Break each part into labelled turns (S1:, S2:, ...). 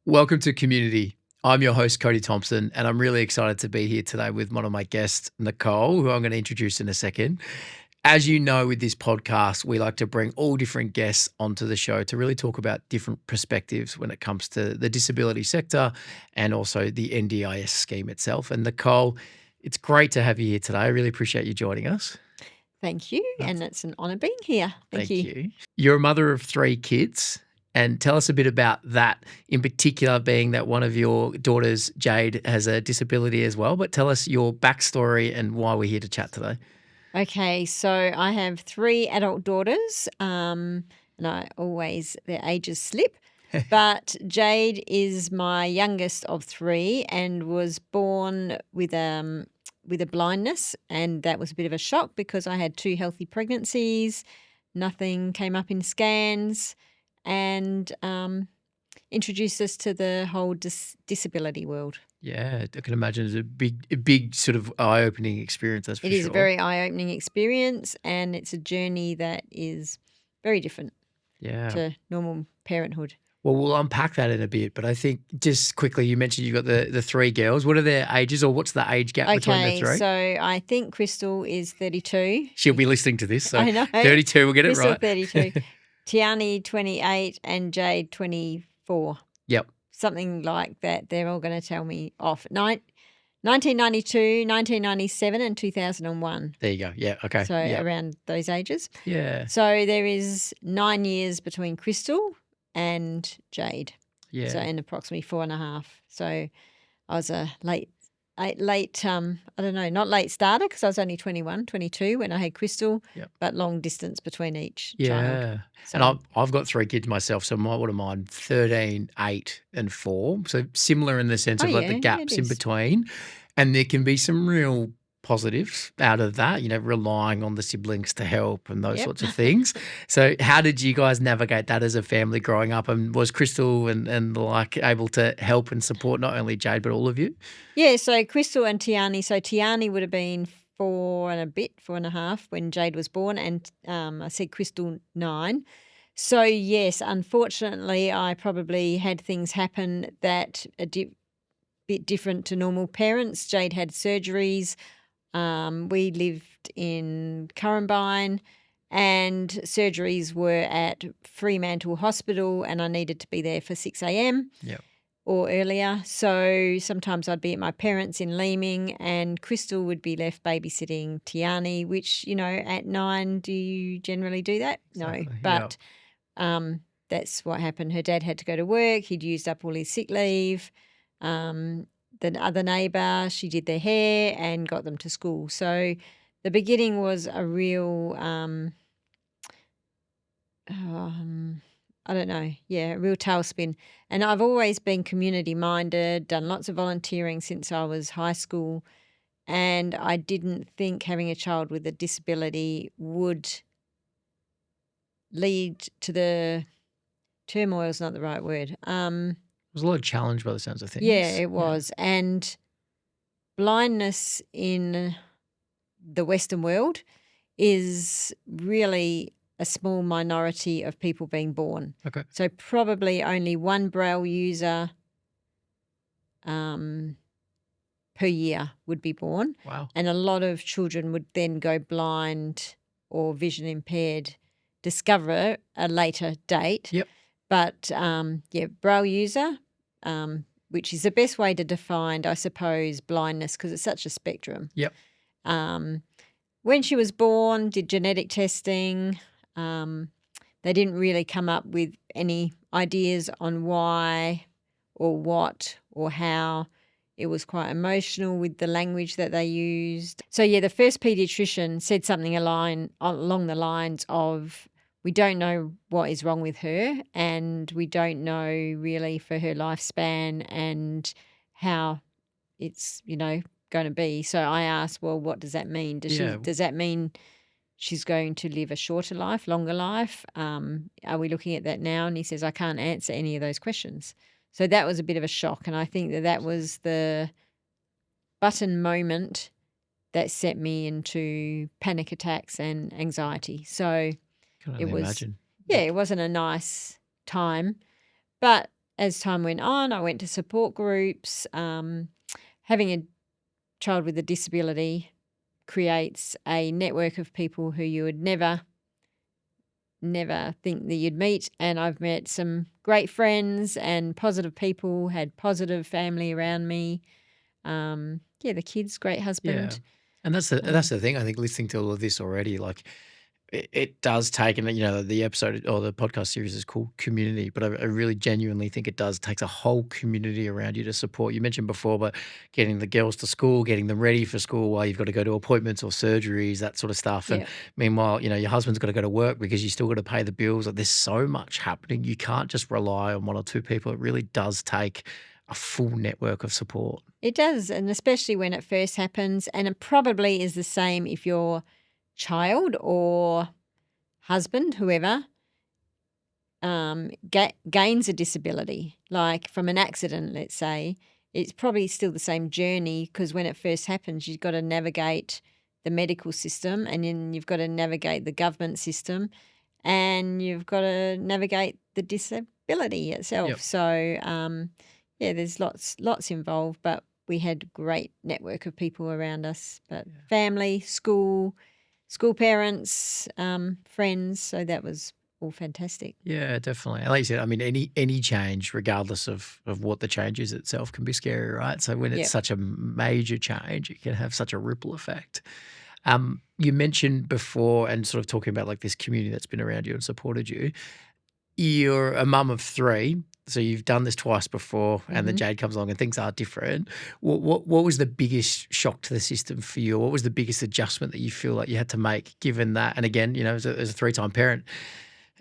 S1: Welcome to Community. I'm your host, Cody Thompson, and I'm really excited to be here today with one of my guests, Nicole, who I'm going to introduce in a second. As you know, with this podcast, we like to bring all different guests onto the show to really talk about different perspectives when it comes to the disability sector and also the NDIS scheme itself. And Nicole, it's great to have you here today. I really appreciate you joining us.
S2: Thank you, and it's an honour being here. Thank you.
S1: You're a mother of 3 kids. And tell us a bit about that, in particular being that one of your daughters, Jade, has a disability as well. But tell us your backstory and why we're here to chat today.
S2: Okay, so I have 3 adult daughters, and their ages slip. But Jade is my youngest of 3 and was born with a blindness, and that was a bit of a shock because I had 2 healthy pregnancies, nothing came up in scans, and introduced us to the whole disability world.
S1: Yeah, I can imagine it's a big sort of eye-opening experience, that's for sure.
S2: It is a very eye-opening experience, and it's a journey that is very different to normal parenthood.
S1: Well, we'll unpack that in a bit, but I think just quickly, you mentioned you've got the 3 girls. What are their ages, or what's the age gap between the 3?
S2: Okay, so I think Crystal is 32.
S1: She'll be listening to this, so
S2: I know.
S1: 32, we'll get
S2: Crystal,
S1: it right.
S2: 32. Tiani, 28, and Jade, 24.
S1: Yep.
S2: Something like that. They're all going to tell me off. 1992, 1997, and 2001.
S1: There you go. Yeah, okay.
S2: So around those ages.
S1: Yeah.
S2: So there is 9 years between Crystal and Jade.
S1: Yeah.
S2: So and approximately 4.5. So I was a not late starter because I was only 21, 22 when I had Crystal, but long distance between each child.
S1: So. And I've got 3 kids myself, so what are mine? 13, 8 and 4. So similar in the sense of the gaps in between. And there can be some real positives out of that, relying on the siblings to help and those sorts of things. So how did you guys navigate that as a family growing up? And was Crystal and like able to help and support not only Jade but all of you?
S2: Yeah, so Crystal and Tiani. So Tiani would have been 4.5 when Jade was born, and I said Crystal 9. So yes, unfortunately, I probably had things happen that are bit different to normal parents. Jade had surgeries. We lived in Currumbine, and surgeries were at Fremantle Hospital, and I needed to be there for 6 a.m. or earlier. So sometimes I'd be at my parents' in Leeming, and Crystal would be left babysitting Tiani, which, at 9, do you generally do that?
S1: Exactly.
S2: No, but that's what happened. Her dad had to go to work. He'd used up all his sick leave. The other neighbour, she did their hair and got them to school. So the beginning was a real, a real tailspin. And I've always been community-minded, done lots of volunteering since I was high school, and I didn't think having a child with a disability would lead to the turmoil is not the right word.
S1: There was a lot of challenge by the sounds of things.
S2: Yeah, it was. And blindness in the Western world is really a small minority of people being born.
S1: Okay.
S2: So probably only 1 Braille user per year would be born.
S1: Wow.
S2: And a lot of children would then go blind or vision impaired, discover a later date.
S1: Yep.
S2: But Braille user, which is the best way to define, I suppose, blindness because it's such a spectrum.
S1: Yep.
S2: When she was born, did genetic testing. They didn't really come up with any ideas on why or what or how. It was quite emotional with the language that they used. So, the first paediatrician said something along the lines of, we don't know what is wrong with her, and we don't know really for her lifespan and how it's, going to be. So I asked, well, what does that mean? Does that mean she's going to live a shorter life, longer life? Are we looking at that now? And he says, I can't answer any of those questions. So that was a bit of a shock. And I think that was the button moment that set me into panic attacks and anxiety. So
S1: Can only imagine.
S2: it wasn't a nice time. But as time went on, I went to support groups. Having a child with a disability creates a network of people who you would never think that you'd meet. And I've met some great friends and positive people, had positive family around me. The kids, great
S1: Yeah.
S2: husband.
S1: And that's the thing. I think listening to all of this already, like it does take, and the episode or the podcast series is called Community, but I really genuinely think it takes a whole community around you to support. You mentioned before, but getting the girls to school, getting them ready for school while you've got to go to appointments or surgeries, that sort of stuff. And
S2: Yeah.
S1: meanwhile, your husband's got to go to work because you still got to pay the bills. Like, there's so much happening. You can't just rely on one or two people. It really does take a full network of support.
S2: It does, and especially when it first happens. And it probably is the same if your child or husband, whoever, gains a disability, like from an accident, let's say. It's probably still the same journey, because when it first happens, you've got to navigate the medical system, and then you've got to navigate the government system, and you've got to navigate the disability itself.
S1: Yep.
S2: So, there's lots involved, but we had a great network of people around us, but family, school parents, friends. So that was all fantastic.
S1: Yeah, definitely. And like you said, I mean, any change, regardless of what the change is itself, can be scary, right? So when it's
S2: Yep.
S1: such a major change, it can have such a ripple effect. You mentioned before, and sort of talking about like this community that's been around you and supported you. You're a mum of 3, so you've done this twice before, and then Jade comes along and things are different. What was the biggest shock to the system for you? What was the biggest adjustment that you feel like you had to make, given that? And again, as a 3-time parent,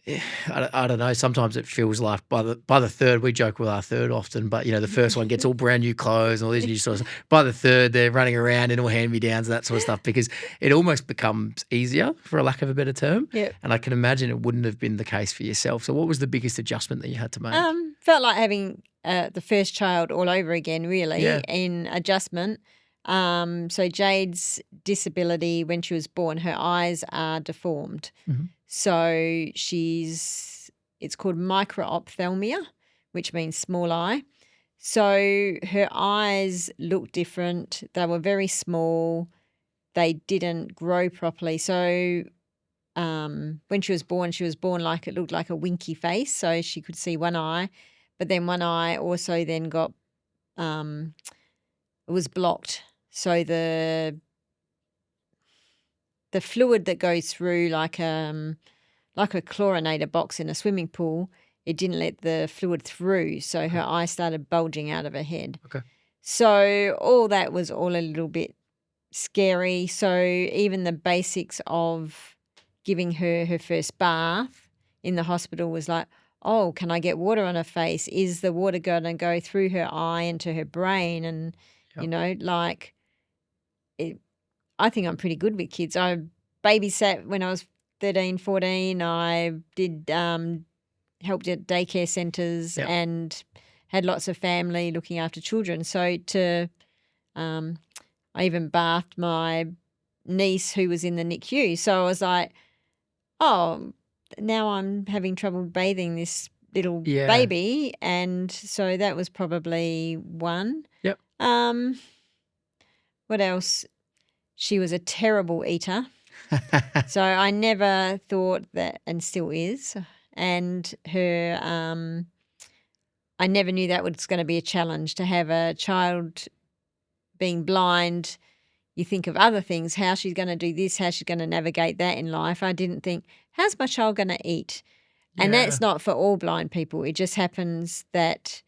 S1: I don't know. Sometimes it feels like by the third, we joke with our third often, but the first one gets all brand new clothes and all these new sort of stuff. By the third, they're running around in all hand-me-downs and that sort of stuff, because it almost becomes easier, for a lack of a better term.
S2: Yep.
S1: And I can imagine it wouldn't have been the case for yourself. So what was the biggest adjustment that you had to make?
S2: Felt like having the first child all over again, really,
S1: Yeah.
S2: in adjustment. So Jade's disability, when she was born, her eyes are deformed.
S1: Mhm.
S2: So it's called microphthalmia, which means small eye. So her eyes looked different. They were very small. They didn't grow properly. So when she was born like it looked like a winky face. So she could see one eye, but then one eye also then got it was blocked. So the fluid that goes through like a chlorinator box in a swimming pool, it didn't let the fluid through, so her eye started bulging out of her head.
S1: Okay.
S2: So all that was all a little bit scary. So even the basics of giving her her first bath in the hospital was like, oh, can I get water on her face? Is the water going to go through her eye into her brain? And,
S1: Yep.
S2: I think I'm pretty good with kids. I babysat when I was 13, 14. I did helped at daycare centres
S1: Yep.
S2: and had lots of family looking after children. So I even bathed my niece who was in the NICU. So I was like, oh, now I'm having trouble bathing this little
S1: Yeah.
S2: baby. And so that was probably one.
S1: Yep.
S2: What else? She was a terrible eater. So I never thought that, and still is. And her, I never knew that was going to be a challenge to have a child being blind. You think of other things, how she's going to do this, how she's going to navigate that in life. I didn't think, how's my child going to eat? And that's not for all blind people. It just happens that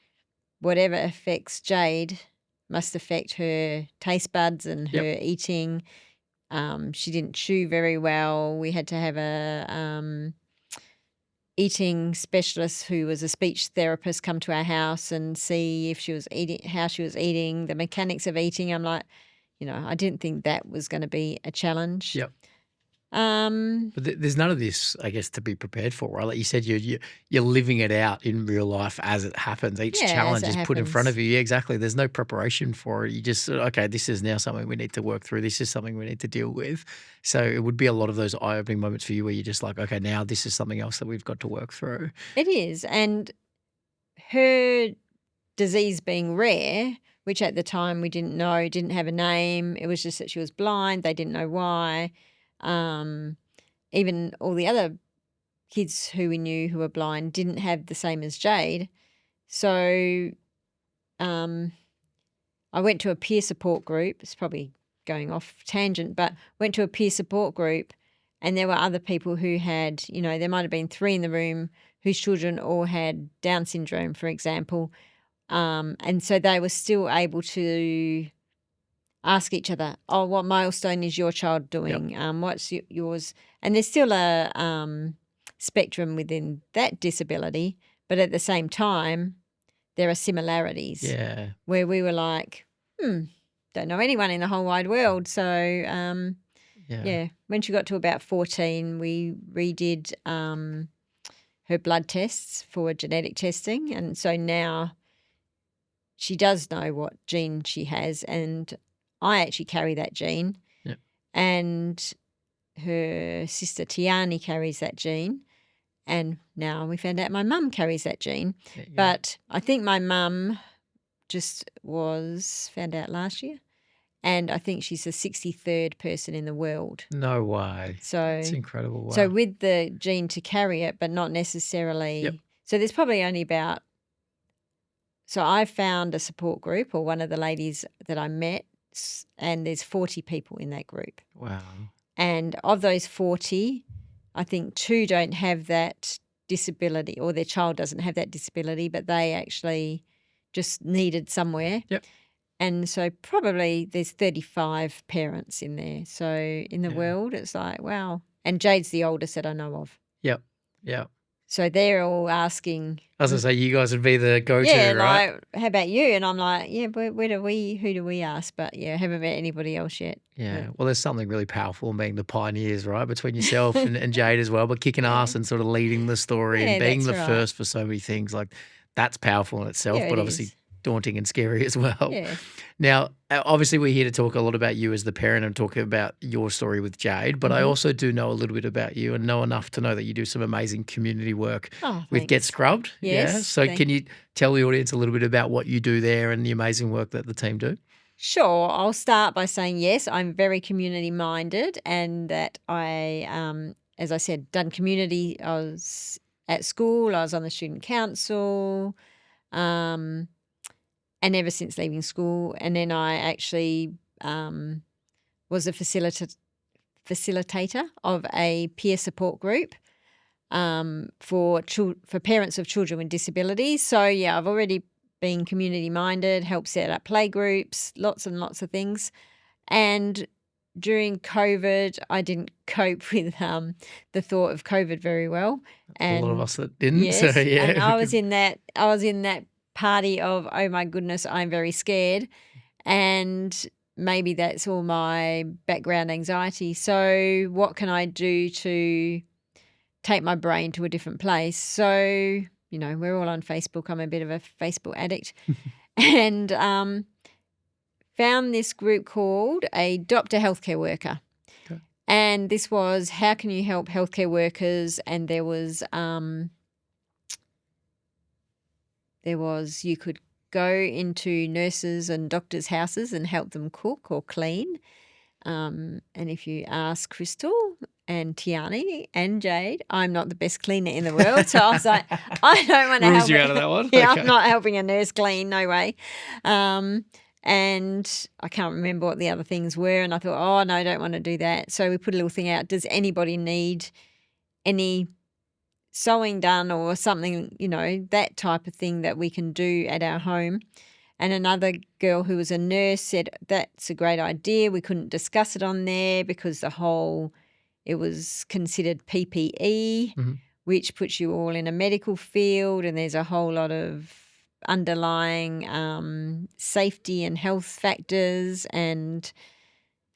S2: whatever affects Jade must affect her taste buds and her eating. She didn't chew very well. We had to have a eating specialist who was a speech therapist come to our house and see if she was eating, how she was eating, the mechanics of eating. I'm like, I didn't think that was going to be a challenge.
S1: Yep. But there's none of this, I guess, to be prepared for, right? Like you said, you're living it out in real life as it happens. Each challenge is put in front of you. Yeah, exactly. There's no preparation for it. You just, okay, this is now something we need to work through. This is something we need to deal with. So it would be a lot of those eye-opening moments for you where you're just like, okay, now this is something else that we've got to work through.
S2: It is. And her disease being rare, which at the time we didn't know, didn't have a name. It was just that she was blind. They didn't know why. Even all the other kids who we knew who were blind didn't have the same as Jade. So I went to a peer support group. It's probably going off tangent, but went to a peer support group, and there were other people who had, there might have been 3 in the room whose children all had Down syndrome, for example. And so they were still able to ask each other, oh, what milestone is your child doing?
S1: Yep.
S2: What's yours? And there's still a spectrum within that disability, but at the same time, there are similarities.
S1: Yeah.
S2: Where we were like, don't know anyone in the whole wide world. So, when she got to about 14, we redid her blood tests for genetic testing. And so now she does know what gene she has, and I actually carry that gene.
S1: Yep.
S2: And her sister Tiani carries that gene. And now we found out my mum carries that gene. But I think my mum just was found out last year. And I think she's the 63rd person in the world.
S1: No way.
S2: So
S1: it's incredible. Wow.
S2: So with the gene to carry it, but not necessarily.
S1: Yep.
S2: So there's probably only about. So I found a support group, or one of the ladies that I met, and there's 40 people in that group.
S1: Wow.
S2: And of those 40, I think 2 don't have that disability, or their child doesn't have that disability, but they actually just needed somewhere.
S1: Yep.
S2: And so probably there's 35 parents in there. So in the world, it's like, wow. And Jade's the oldest that I know of.
S1: Yep. Yep.
S2: So they're all asking.
S1: I was going to say, you guys would be the go-to, right?
S2: Like, how about you? And I'm like, who do we ask? But I haven't met anybody else yet.
S1: Yeah. Well, there's something really powerful in being the pioneers, right? Between yourself and Jade as well, but kicking ass and sort of leading the story and being the first for so many things. Like, that's powerful in itself, but obviously daunting and scary as well.
S2: Yeah.
S1: Now, obviously, we're here to talk a lot about you as the parent and talk about your story with Jade, but I also do know a little bit about you and know enough to know that you do some amazing community work with Get Scrubbed.
S2: Yes.
S1: Yeah. So can you tell the audience a little bit about what you do there and the amazing work that the team do?
S2: Sure. I'll start by saying, yes, I'm very community minded, and that I, as I said, done community. I was at school, I was on the student council, and ever since leaving school. And then I actually was a facilitator of a peer support group for parents of children with disabilities. So, I've already been community minded, helped set up play groups, lots and lots of things. And during COVID, I didn't cope with the thought of COVID very well. And
S1: a lot of us that didn't.
S2: Yes,
S1: so, yeah.
S2: And I was in that party of, oh my goodness, I'm very scared. And maybe that's all my background anxiety. So what can I do to take my brain to a different place? So, we're all on Facebook. I'm a bit of a Facebook addict. And found this group called Adopt a Healthcare Worker. Okay. And this was, how can you help healthcare workers? And there was you could go into nurses and doctors' houses and help them cook or clean. And if you ask Crystal and Tiani and Jade, I'm not the best cleaner in the world. So I was like, I don't want to help.
S1: You out of that one?
S2: Yeah,
S1: Okay.
S2: I'm not helping a nurse clean, no way. And I can't remember what the other things were. And I thought, oh, no, I don't want to do that. So we put a little thing out. Does anybody need any sewing done or something, that type of thing that we can do at our home? And another girl who was a nurse said, that's a great idea. We couldn't discuss it on there because it was considered PPE, which puts you all in a medical field, and there's a whole lot of underlying safety and health factors. And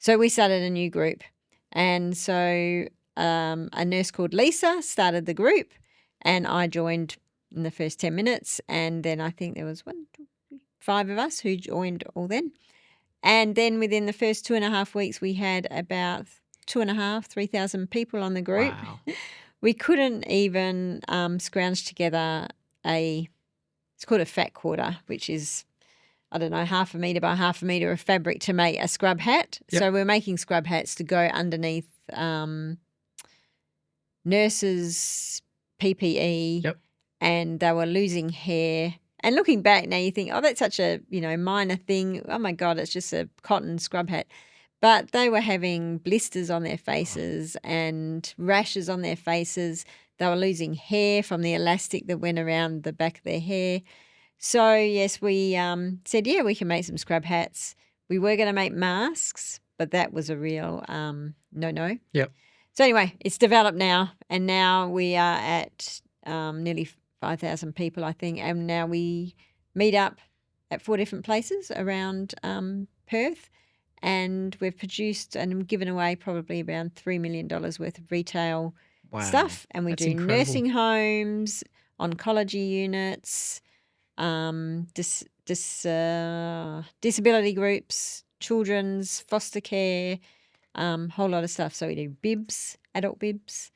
S2: so we started a new group. And so a nurse called Lisa started the group, and I joined in the first 10 minutes. And then I think there was 5 of us who joined all then. And then within the first 2.5 weeks, we had about 3,000 people on the group.
S1: Wow.
S2: We couldn't even scrounge together a it's called a fat quarter, which is, I don't know, 1/2 metre by 1/2 metre of fabric to make a scrub hat.
S1: Yep.
S2: So we're making scrub hats to go underneath nurses' PPE,
S1: Yep.
S2: and they were losing hair. And looking back now, you think, oh, that's such a, minor thing. Oh, my God, it's just a cotton scrub hat. But they were having blisters on their faces and rashes on their faces. They were losing hair from the elastic that went around the back of their hair. So, yes, we said, yeah, we can make some scrub hats. We were going to make masks, but that was a real no-no.
S1: Yep.
S2: So anyway, it's developed now, and now we are at nearly 5,000 people, I think, and now we meet up at 4 different places around Perth, and we've produced and given away probably around $3 million worth of retail stuff, and we
S1: That's
S2: do
S1: incredible.
S2: nursing homes, oncology units, disability groups, children's foster care, whole lot of stuff. So we do bibs, adult bibs,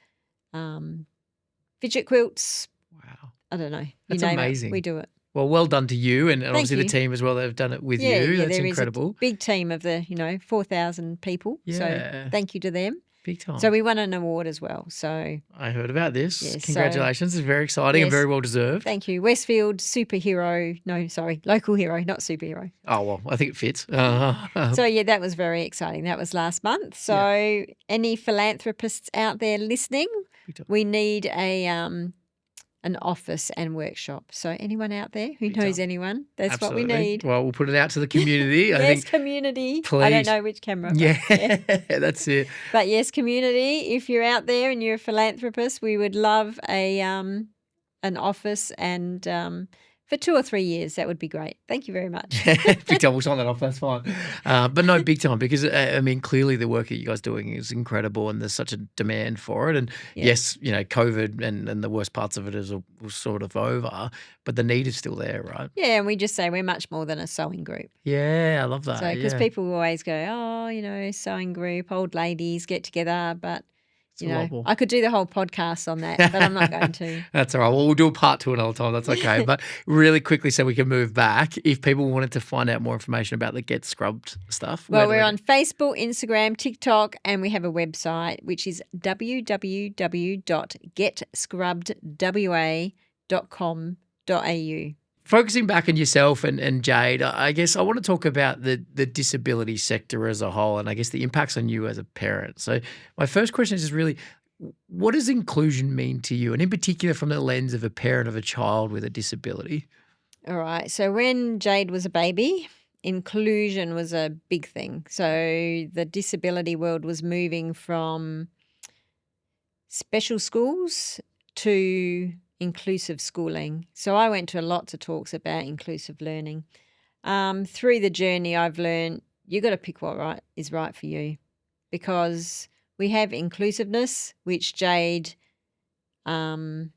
S2: fidget quilts.
S1: Wow.
S2: I don't know. You
S1: That's
S2: name
S1: amazing.
S2: it, we do it.
S1: Well, well done to you and
S2: Thank
S1: obviously
S2: you.
S1: the team as well that have done it with
S2: Yeah,
S1: you. That's
S2: there
S1: incredible.
S2: is a big team of the 4,000 people.
S1: Yeah.
S2: So thank you to them.
S1: Big time.
S2: So we won an award as well. So
S1: I heard about this.
S2: Yes,
S1: Congratulations. It's very exciting and
S2: yes.
S1: very well deserved.
S2: Thank you. Westfield superhero. No, sorry, local hero, not superhero.
S1: Oh, well, I think it fits.
S2: So, yeah, that was very exciting. That was last month. So any philanthropists out there listening, we need an office and workshop. So anyone out there who knows anyone, that's
S1: Absolutely.
S2: what we need.
S1: Well, we'll put it out to the community.
S2: Yes,
S1: I think,
S2: community.
S1: please.
S2: I don't know which camera. But
S1: Yeah, that's it.
S2: But yes, community, if you're out there and you're a philanthropist, we would love an office and for 2 or 3 years. That would be great. Thank you very much.
S1: Big time. We'll sign that off. That's fine. But no, big time because, I mean, clearly the work that you guys are doing is incredible and there's such a demand for it. And yes, COVID and the worst parts of it is sort of over, but the need is still there, right?
S2: Yeah, and we just say we're much more than a sewing group.
S1: Yeah, I love that.
S2: So because people always go, oh, sewing group, old ladies get together, but I could do the whole podcast on that, but I'm not going to.
S1: That's all right. Well, we'll do a part 2 another time. That's okay. But really quickly, so we can move back, if people wanted to find out more information about the Get Scrubbed stuff.
S2: Well, we're on Facebook, Instagram, TikTok, and we have a website, which is www.getscrubbedwa.com.au.
S1: Focusing back on yourself and Jade, I guess I want to talk about the disability sector as a whole and I guess the impacts on you as a parent. So my first question is just really, what does inclusion mean to you? And in particular from the lens of a parent of a child with a disability?
S2: All right. So when Jade was a baby, inclusion was a big thing. So the disability world was moving from special schools to inclusive schooling. So I went to lots of talks about inclusive learning. Through the journey, I've learned you got to pick what is right for you, because we have inclusiveness, which Jade, her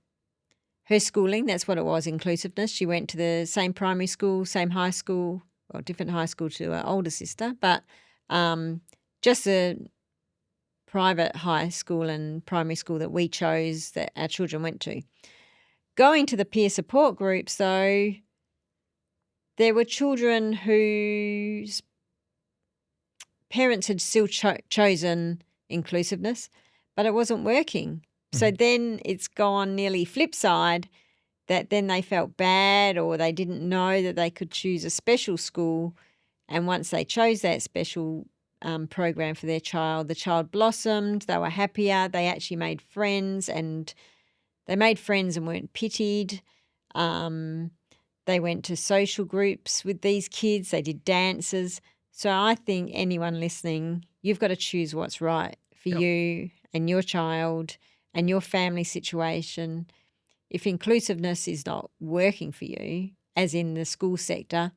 S2: schooling, that's what it was, inclusiveness. She went to the same primary school, same high school, well, different high school to her older sister, but just a private high school and primary school that we chose that our children went to. Going to the peer support groups, though, there were children whose parents had still chosen inclusiveness, but it wasn't working. So then it's gone nearly flip side, that then they felt bad or they didn't know that they could choose a special school. And once they chose that special program for their child, the child blossomed, they were happier, they actually made friends and weren't pitied. They went to social groups with these kids. They did dances. So I think anyone listening, you've got to choose what's right for you and your child and your family situation. If inclusiveness is not working for you, as in the school sector,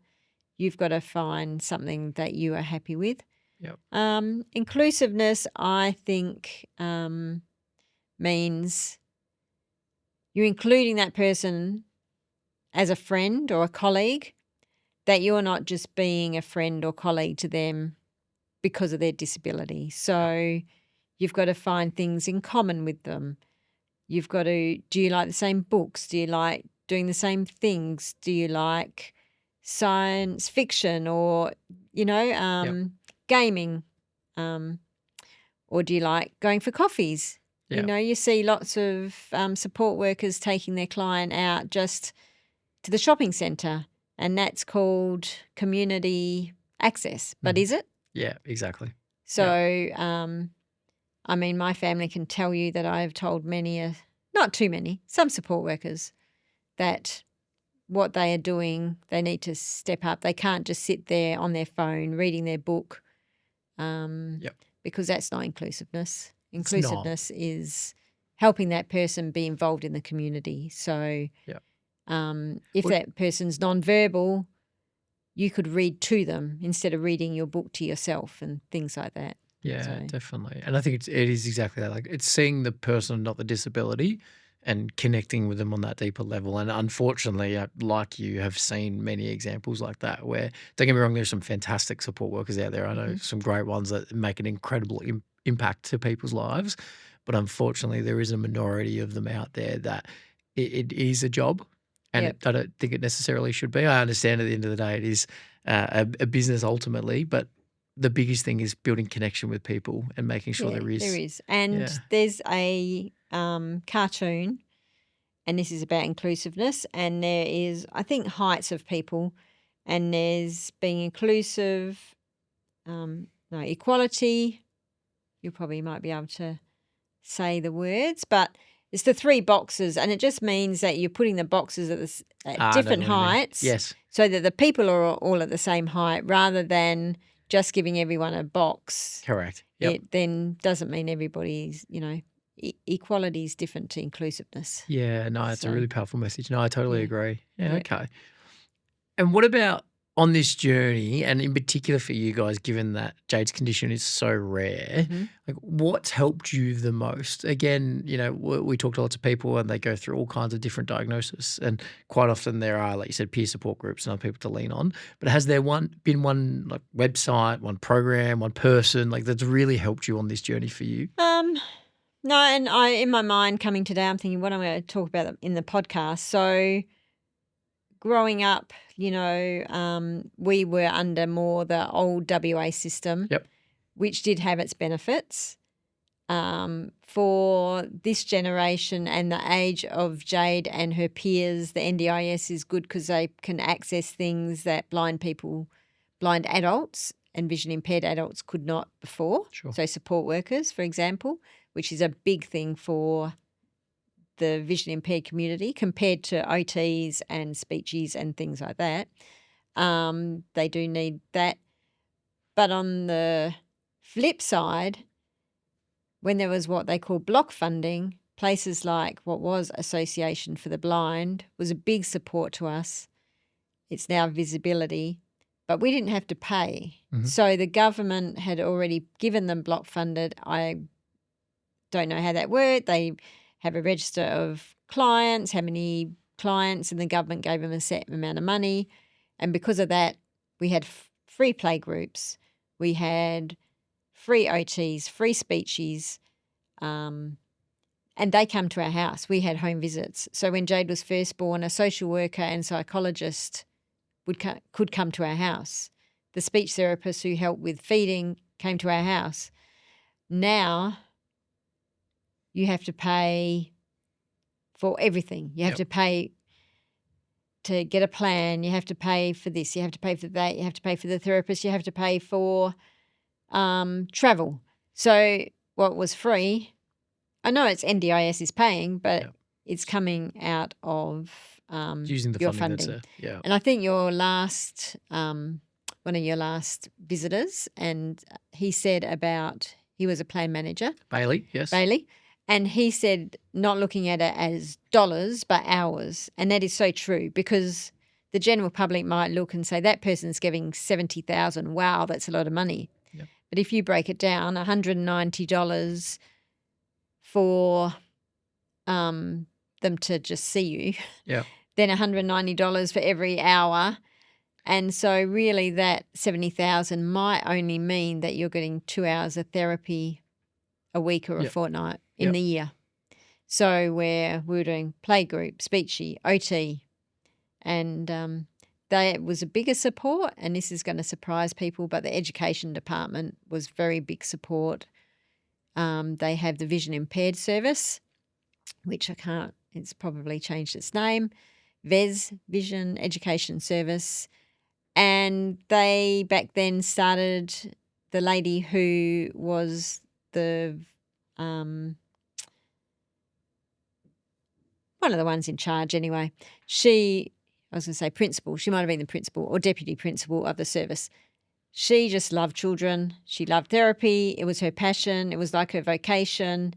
S2: you've got to find something that you are happy with. Inclusiveness, I think, means you're including that person as a friend or a colleague, that you're not just being a friend or colleague to them because of their disability. So you've got to find things in common with them. You've got to, do you like the same books? Do you like doing the same things? Do you like science fiction or, gaming? Or do you like going for coffees?
S1: Yeah.
S2: You see lots of support workers taking their client out just to the shopping centre, and that's called community access. But is it?
S1: Yeah, exactly.
S2: So, my family can tell you that I've told not too many, some support workers that what they are doing, they need to step up. They can't just sit there on their phone reading their book because that's not inclusiveness. Inclusiveness is helping that person be involved in the community. So if that person's nonverbal, you could read to them instead of reading your book to yourself and things like that.
S1: Yeah, definitely. And I think it is exactly that. Like, it's seeing the person, not the disability, and connecting with them on that deeper level. And unfortunately, like you, have seen many examples like that where, don't get me wrong, there's some fantastic support workers out there. I know some great ones that make an incredible impact to people's lives. But unfortunately, there is a minority of them out there that it is a job. And I don't think it necessarily should be. I understand at the end of the day it is a business ultimately, but the biggest thing is building connection with people and making sure there is.
S2: There is. And there's a cartoon, and this is about inclusiveness, and there is, I think, heights of people, and there's being inclusive, equality. You probably might be able to say the words, but it's the 3 boxes, and it just means that you're putting the boxes at different heights.
S1: Yes.
S2: So that the people are all at the same height rather than just giving everyone a box.
S1: Correct. Yep.
S2: It then doesn't mean everybody's, equality is different to inclusiveness.
S1: Yeah, no, it's a really powerful message. No, I totally agree. Yeah, okay. And what about on this journey, and in particular for you guys, given that Jade's condition is so rare, like, what's helped you the most? Again, we talk to lots of people and they go through all kinds of different diagnoses, and quite often there are, like you said, peer support groups and other people to lean on. But has there been one like website, one program, one person like that's really helped you on this journey for you?
S2: No, and in my mind coming today, I'm thinking what I'm going to talk about in the podcast. So growing up, we were under more the old WA system, which did have its benefits. For this generation and the age of Jade and her peers, the NDIS is good because they can access things that blind adults and vision impaired adults could not before.
S1: Sure.
S2: So support workers, for example, which is a big thing for the vision impaired community compared to OTs and speechies and things like that. They do need that. But on the flip side, when there was what they call block funding, places like what was Association for the Blind was a big support to us. It's now Visibility, but we didn't have to pay. So the government had already given them block funded. I don't know how that worked. They have a register of clients, how many clients, and the government gave them a set amount of money. And because of that, we had free play groups. We had free OTs, free speeches, and they come to our house. We had home visits. So when Jade was first born, a social worker and psychologist could come to our house. The speech therapist who helped with feeding came to our house. Now you have to pay for everything. You have to pay to get a plan. You have to pay for this. You have to pay for that. You have to pay for the therapist. You have to pay for travel. So what was free, I know it's NDIS is paying, but it's coming out of
S1: using the
S2: your
S1: funding.
S2: That's and I think your last one of your last visitors, and he said he was a plan manager.
S1: Bailey, yes.
S2: Bailey. And he said not looking at it as dollars but hours. And that is so true because the general public might look and say that person's giving $70,000. Wow, that's a lot of money.
S1: Yep.
S2: But if you break it down, $190 for them to just see you, then $190 for every hour. And so really that $70,000 might only mean that you're getting 2 hours of therapy a week or a fortnight in the year. So where we were doing playgroup, speechy, OT, and that was a bigger support, and this is going to surprise people, but the education department was very big support. They have the vision impaired service, which it's probably changed its name, VES, Vision Education Service. And they back then started, the lady who was the one of the ones in charge anyway, I was going to say principal, she might have been the principal or deputy principal of the service. She just loved children. She loved therapy. It was her passion. It was like her vocation.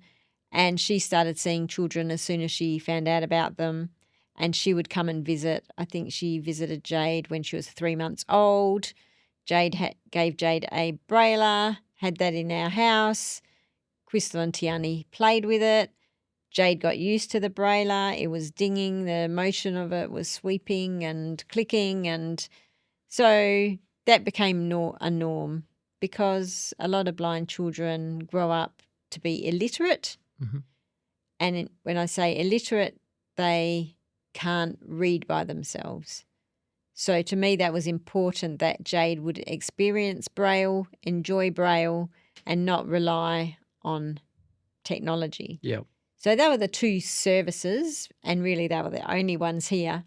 S2: And she started seeing children as soon as she found out about them. And she would come and visit. I think she visited Jade when she was 3 months old. Jade gave Jade a brailler, had that in our house. Crystal and Tiani played with it. Jade got used to the brailler. It was dinging. The motion of it was sweeping and clicking. And so that became a norm, because a lot of blind children grow up to be illiterate.
S1: Mm-hmm.
S2: And when I say illiterate, they can't read by themselves. So to me, that was important that Jade would experience Braille, enjoy Braille, and not rely on technology.
S1: Yeah.
S2: So they were the two services, and really they were the only ones here.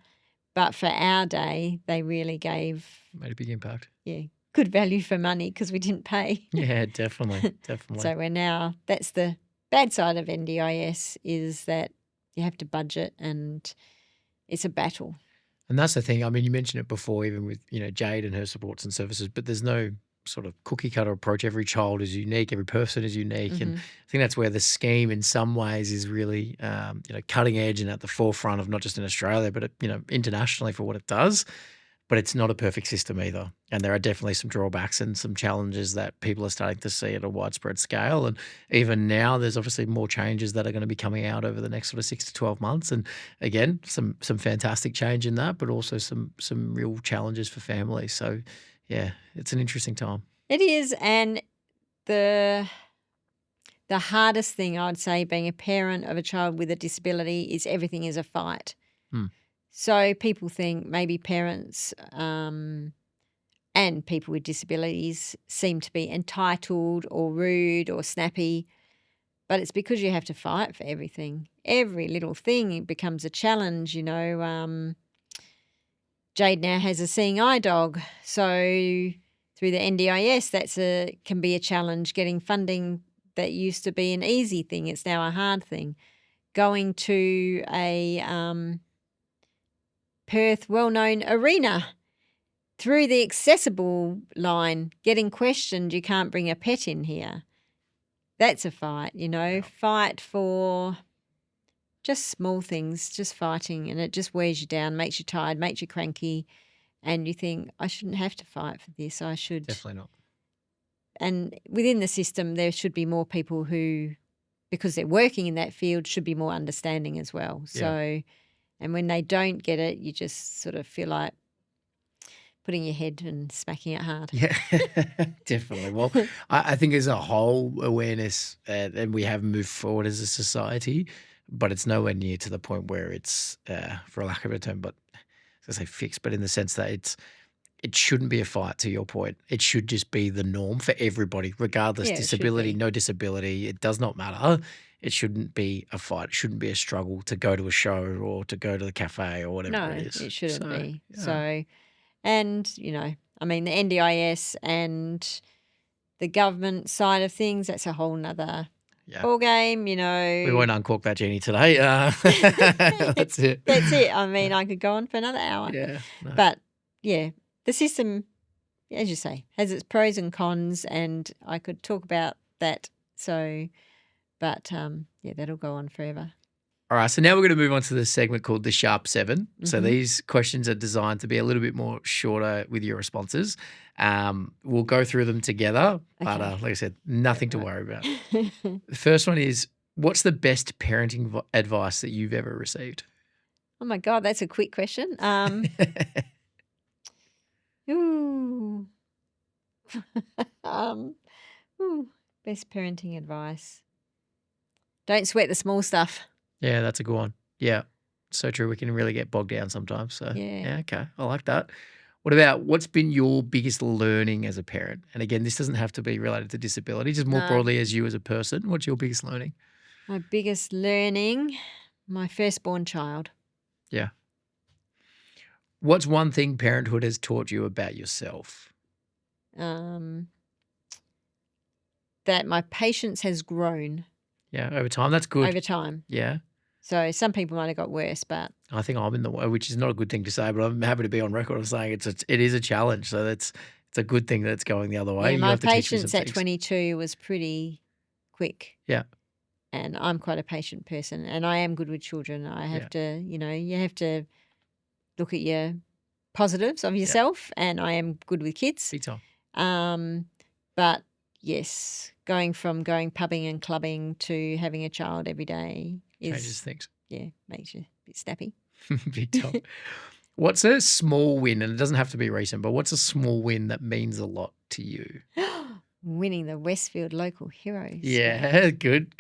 S2: But for our day, they really
S1: made a big impact.
S2: Yeah, good value for money, because we didn't pay.
S1: Yeah, definitely.
S2: So that's the bad side of NDIS, is that you have to budget, and it's a battle.
S1: And that's the thing. I mean, you mentioned it before, even with, Jade and her supports and services, but there's no sort of cookie cutter approach. Every child is unique. Every person is unique.
S2: Mm-hmm.
S1: And I think that's where the scheme in some ways is really, cutting edge and at the forefront of not just in Australia, but, internationally for what it does. But it's not a perfect system either. And there are definitely some drawbacks and some challenges that people are starting to see at a widespread scale. And even now, there's obviously more changes that are going to be coming out over the next sort of 6 to 12 months. And again, some fantastic change in that, but also some real challenges for families. So, yeah, it's an interesting time.
S2: It is. And the hardest thing, I'd say, being a parent of a child with a disability, is everything is a fight. So people think maybe parents and people with disabilities seem to be entitled or rude or snappy, but it's because you have to fight for everything. Every little thing becomes a challenge, Jade now has a seeing eye dog, so through the NDIS, can be a challenge. Getting funding that used to be an easy thing, it's now a hard thing. Going to a Perth well-known arena through the accessible line, getting questioned, you can't bring a pet in here. That's a fight,
S1: Yeah.
S2: Fight for just small things, just fighting, and it just wears you down, makes you tired, makes you cranky, and you think, I shouldn't have to fight for this. I should.
S1: Definitely not.
S2: And within the system, there should be more people who, because they're working in that field, should be more understanding as well.
S1: Yeah.
S2: So, and when they don't get it, you just sort of feel like putting your head and smacking it hard.
S1: Yeah, definitely. Well, I think as a whole awareness, and we have moved forward as a society, but it's nowhere near to the point where it's, for lack of a term, but I say fixed, but in the sense that it shouldn't be a fight, to your point. It should just be the norm for everybody, regardless,
S2: Yeah, it should
S1: disability,
S2: be.
S1: no disability. It does not matter. It shouldn't be a fight. It shouldn't be a struggle to go to a show or to go to the cafe or whatever
S2: No,
S1: it is.
S2: it shouldn't
S1: So,
S2: be.
S1: yeah.
S2: So, and, I mean, the NDIS and the government side of things, that's a whole nother
S1: Yeah.
S2: ball game,
S1: We won't uncork that genie today. That's it.
S2: That's it. I mean, I could go on for another hour.
S1: Yeah. No.
S2: But, yeah, the system, as you say, has its pros and cons, and I could talk about that. So, but, yeah, that'll go on forever.
S1: All right, so now we're going to move on to the segment called the Sharp 7. So
S2: Mhm.
S1: these questions are designed to be a little bit more shorter with your responses. We'll go through them together, but
S2: Okay.
S1: like I said, nothing to
S2: Right.
S1: worry about. The first one is, what's the best parenting advice that you've ever received?
S2: Oh my God, that's a quick question. Ooh. Ooh, best parenting advice. Don't sweat the small stuff.
S1: Yeah, that's a good one. Yeah, so true. We can really get bogged down sometimes. So,
S2: Yeah.
S1: yeah, okay. I like that. What about what's been your biggest learning as a parent? And again, this doesn't have to be related to disability, just more
S2: No,
S1: broadly as you as a person. What's your biggest learning?
S2: my biggest learning, my firstborn child.
S1: Yeah. What's one thing parenthood has taught you about yourself?
S2: Um, that my patience has grown
S1: Yeah, over time. That's good.
S2: over time.
S1: Yeah.
S2: So some people might have got worse, but
S1: I think I'm in the way, which is not a good thing to say, but I'm happy to be on record of saying it is a challenge. So it's a good thing that it's going the other way.
S2: yeah,
S1: You
S2: my
S1: have to teach me some
S2: patience at
S1: things.
S2: 22 was pretty quick.
S1: Yeah.
S2: And I'm quite a patient person, and I am good with children. I have to, you have to look at your positives of yourself, and I am good with kids.
S1: Big time.
S2: But yes, going from going pubbing and clubbing to having a child every day
S1: Changes things.
S2: makes you a bit snappy.
S1: Big time. What's a small win, and it doesn't have to be recent, but what's a small win that means a lot to you?
S2: Winning the Westfield Local Heroes.
S1: Yeah, good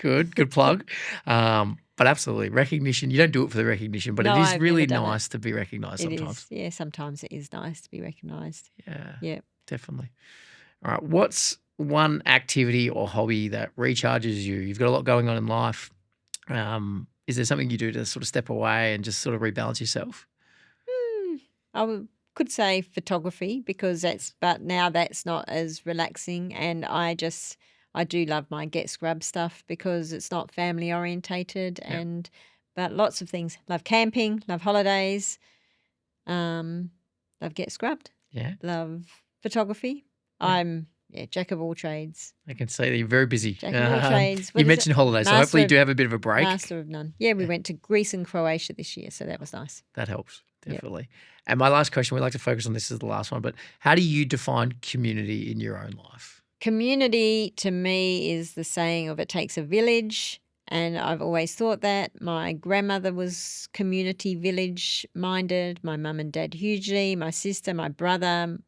S1: plug. But absolutely, recognition. You don't do it for the recognition, but
S2: No,
S1: it is
S2: I've
S1: really
S2: never done it.
S1: nice to be recognised
S2: It
S1: sometimes.
S2: is. Yeah, sometimes it is nice to be recognised.
S1: Yeah,
S2: Yeah.
S1: definitely. All right, what's one activity or hobby that recharges you? You've got a lot going on in life. Is there something you do to sort of step away and just sort of rebalance yourself?
S2: Could say photography because but now that's not as relaxing, and I do love my get scrub stuff because it's not family orientated,
S1: Yep.
S2: but lots of things. Love camping, love holidays, love get scrubbed,
S1: Yeah,
S2: love photography.
S1: Yeah.
S2: I'm jack of all trades.
S1: I can see that you're very busy.
S2: Jack of all trades.
S1: You mentioned holidays, so hopefully you do have a bit of a break.
S2: Master of none. Yeah, we went to Greece and Croatia this year, so that was nice.
S1: That helps,
S2: Yep.
S1: definitely. And my last question, we like to focus on this as the last one, but how do you define community in your own life?
S2: Community to me is the saying of it takes a village, and I've always thought that. My grandmother was community village minded, my mum and dad hugely, my sister, my brother,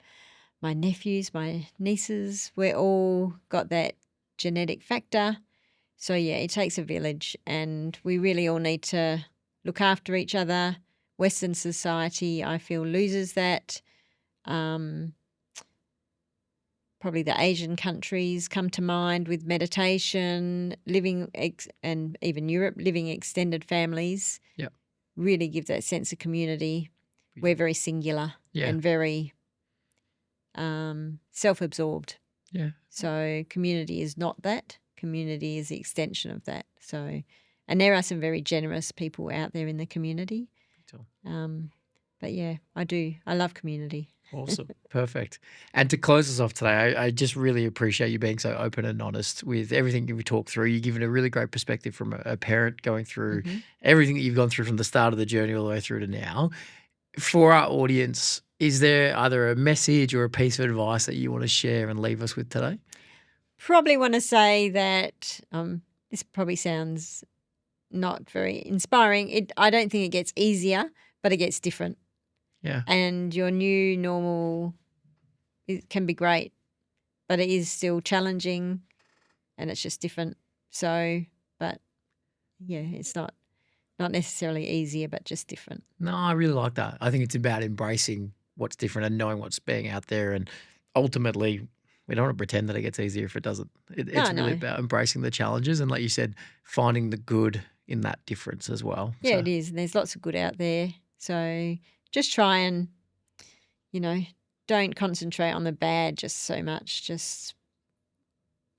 S2: my nephews, my nieces, we're all got that genetic factor. So yeah, it takes a village, and we really all need to look after each other. Western society, I feel, loses that. Probably the Asian countries come to mind with meditation, and even Europe, living extended families.
S1: Yep.
S2: Really give that sense of community. We're very singular and very self-absorbed.
S1: Yeah.
S2: So community is not that. Community is the extension of that. So, and there are some very generous people out there in the community. But yeah, I love community.
S1: Awesome. Perfect. And to close us off today, I just really appreciate you being so open and honest with everything we talked through. You've given a really great perspective from a parent going through everything that you've gone through from the start of the journey all the way through to now. For our audience, is there either a message or a piece of advice that you want to share and leave us with today?
S2: Probably want to say that this probably sounds not very inspiring. I don't think it gets easier, but it gets different.
S1: Yeah.
S2: And your new normal can be great, but it is still challenging and it's just different. So, but yeah, it's not necessarily easier, but just different.
S1: No, I really like that. I think it's about embracing what's different and knowing what's being out there. And ultimately, we don't want to pretend that it gets easier if it doesn't. It's really about embracing the challenges and, like you said, finding the good in that difference as well.
S2: Yeah, it is. And there's lots of good out there. So just try and, don't concentrate on the bad just so much. Just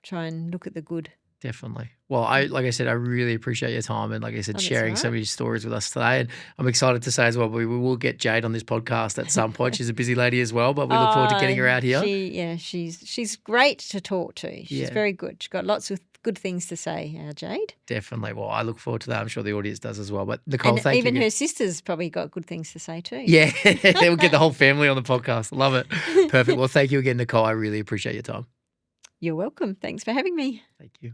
S2: try and look at the good.
S1: Definitely. Well, like I said, I really appreciate your time and, like I said, sharing so many stories with us today. And I'm excited to say as well, we will get Jade on this podcast at some point. She's a busy lady as well, but we look forward to getting her out here.
S2: She's great to talk to. She's very good. She's got lots of good things to say, Jade.
S1: Definitely. Well, I look forward to that. I'm sure the audience does as well. But Nicole, thank you.
S2: Even her sister's probably got good things to say too.
S1: Yeah, we'll get the whole family on the podcast. Love it. Perfect. Well, thank you again, Nicole. I really appreciate your time.
S2: You're welcome. Thanks for having me.
S1: Thank you.